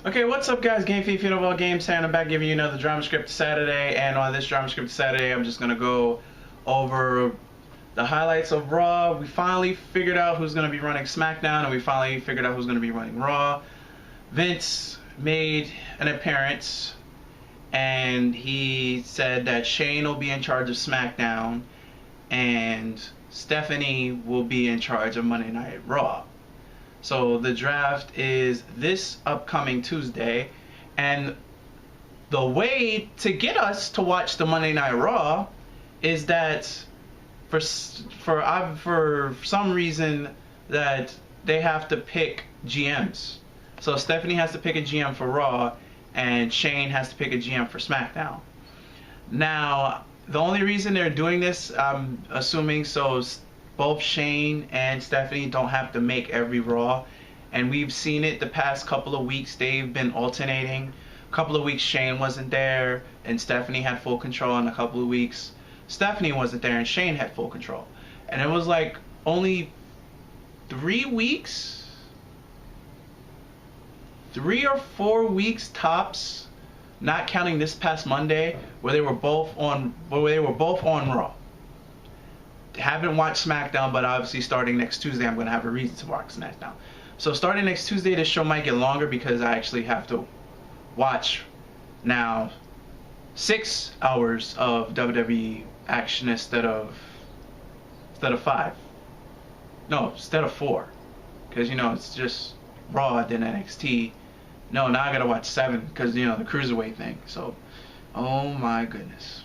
Okay, what's up, guys? Game Thief, of all games here, and I'm back giving you another drama script Saturday. And on this drama script Saturday, I'm just gonna go over the highlights of Raw. We finally figured out who's gonna be running Smackdown, and we finally figured out who's gonna be running Raw. Vince made an appearance, and he said that Shane will be in charge of Smackdown, and Stephanie will be in charge of Monday Night Raw. So the draft is this upcoming Tuesday, and the way to get us to watch the Monday Night Raw is that for some reason that they have to pick GMs. So Stephanie has to pick a GM for Raw, and Shane has to pick a GM for SmackDown. Now, the only reason they're doing this, I'm assuming, so both Shane and Stephanie don't have to make every Raw, and we've seen it the past couple of weeks. They've been alternating. A couple of weeks Shane wasn't there and Stephanie had full control, and a couple of weeks Stephanie wasn't there and Shane had full control. And it was like only 3 weeks, 3 or 4 weeks tops, not counting this past Monday, where they were both on Raw. Haven't watched SmackDown, but obviously starting next Tuesday I'm going to have a reason to watch SmackDown. So starting next Tuesday, this show might get longer because I actually have to watch now 6 hours of WWE action instead of 5. No, instead of 4, because it's just Raw then NXT. No, now I gotta watch 7 because the cruiserweight thing. So, oh my goodness.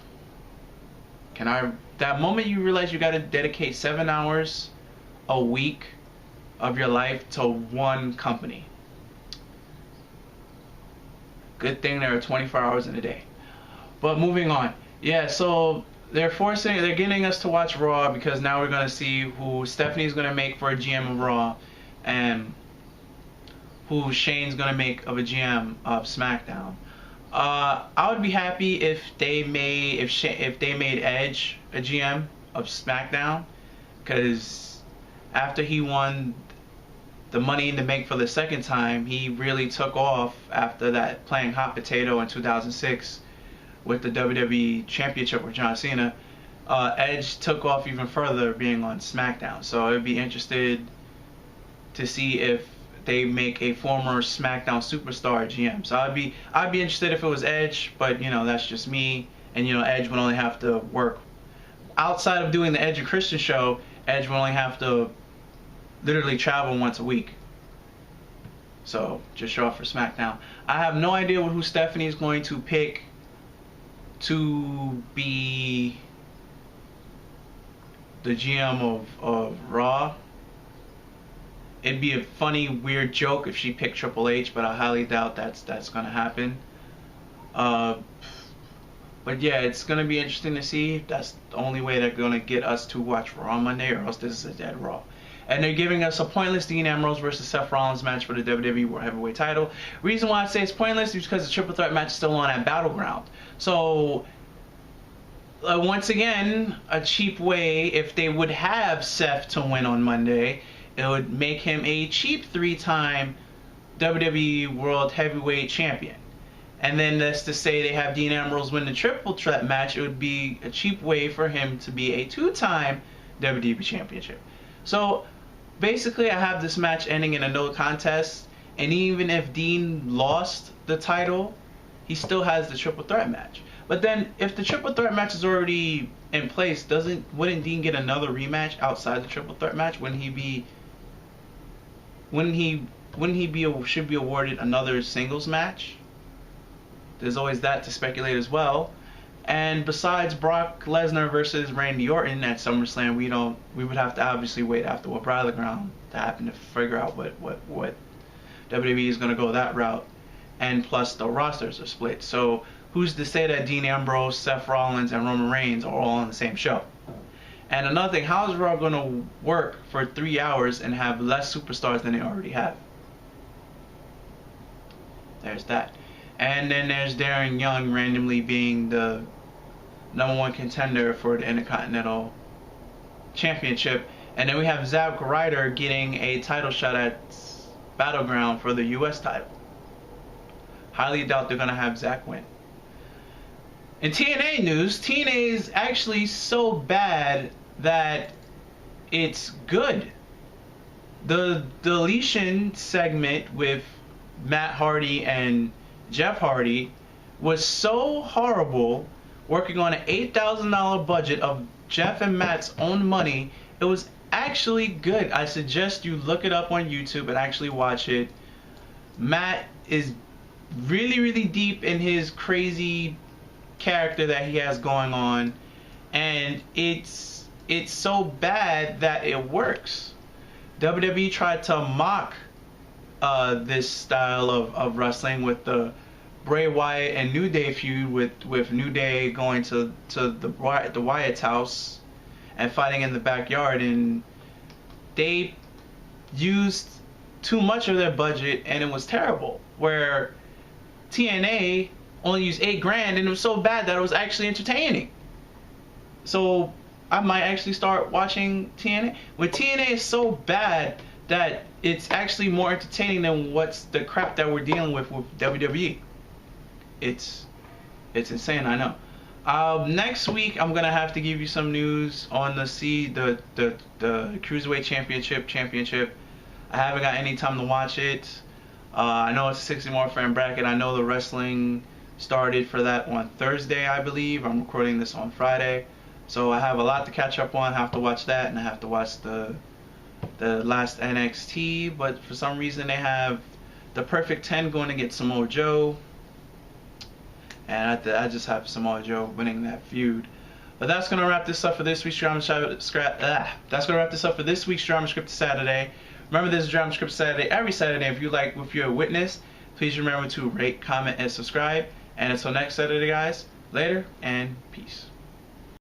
That moment you realize you gotta dedicate 7 hours a week of your life to one company. Good thing there are 24 hours in a day. But moving on. Yeah, so they're getting us to watch Raw because now we're gonna see who Stephanie's gonna make for a GM of Raw and who Shane's gonna make of a GM of SmackDown. I would be happy if they made Edge a GM of SmackDown, because after he won the Money in the Bank for the second time, he really took off after that, playing hot potato in 2006 with the WWE Championship with John Cena. Edge took off even further being on SmackDown, so I'd be interested to see if they make a former SmackDown superstar GM. So I'd be interested if it was Edge, but that's just me. And Edge would only have to work outside of doing the Edge and Christian show. Edge would only have to literally travel once a week. So just show up for SmackDown. I have no idea who Stephanie is going to pick to be the GM of Raw. It'd be a funny, weird joke if she picked Triple H, but I highly doubt that's gonna happen. But yeah, it's gonna be interesting to see. That's the only way they're gonna get us to watch Raw on Monday, or else this is a dead Raw. And they're giving us a pointless Dean Ambrose versus Seth Rollins match for the WWE World Heavyweight title. Reason why I say it's pointless is because the triple threat match is still on at Battleground. So once again, a cheap way, if they would have Seth to win on Monday, it would make him a cheap 3-time WWE World Heavyweight Champion. And then that's to say they have Dean Ambrose win the triple threat match, it would be a cheap way for him to be a 2-time WWE Championship. So basically I have this match ending in a no contest, and even if Dean lost the title, he still has the triple threat match. But then if the triple threat match is already in place, wouldn't Dean get another rematch outside the triple threat match? Should be awarded another singles match? There's always that to speculate as well. And besides Brock Lesnar versus Randy Orton at SummerSlam, we would have to obviously wait after what Battleground to happen to figure out what WWE is going to go that route. And plus the rosters are split. So who's to say that Dean Ambrose, Seth Rollins, and Roman Reigns are all on the same show? And another thing, how is Raw going to work for 3 hours and have less superstars than they already have? There's that. And then there's Darren Young randomly being the #1 contender for the Intercontinental Championship. And then we have Zack Ryder getting a title shot at Battleground for the US title. highly doubt they're gonna have Zack win. In TNA news, TNA is actually so bad that it's good. The deletion segment with Matt Hardy and Jeff Hardy was so horrible, working on an $8,000 budget of Jeff and Matt's own money. It was actually good. I suggest you look it up on YouTube and actually watch it. Matt is really, really deep in his crazy character that he has going on, and it's so bad that it works. WWE tried to mock this style of wrestling with the Bray Wyatt and New Day feud, with New Day going to the Wyatt's house and fighting in the backyard, and they used too much of their budget and it was terrible. Where TNA only used $8 grand and it was so bad that it was actually entertaining. So I might actually start watching TNA. When TNA is so bad that it's actually more entertaining than what's the crap that we're dealing with WWE. It's insane, I know. Next week I'm gonna have to give you some news on the Cruiserweight Championship. I haven't got any time to watch it. I know it's a 60 more fan bracket. I know the wrestling started for that on Thursday, I believe. I'm recording this on Friday, so I have a lot to catch up on. I have to watch that, and I have to watch the last NXT. But for some reason they have the Perfect 10 going against Samoa Joe, and I just have Samoa Joe winning that feud. But that's gonna wrap this up for this week's Drama Script. That's gonna wrap this up for this week's Drama Script Saturday. Remember, this is Drama Script Saturday every Saturday. If you're a witness, please remember to rate, comment, and subscribe. And until next Saturday, guys, later and peace.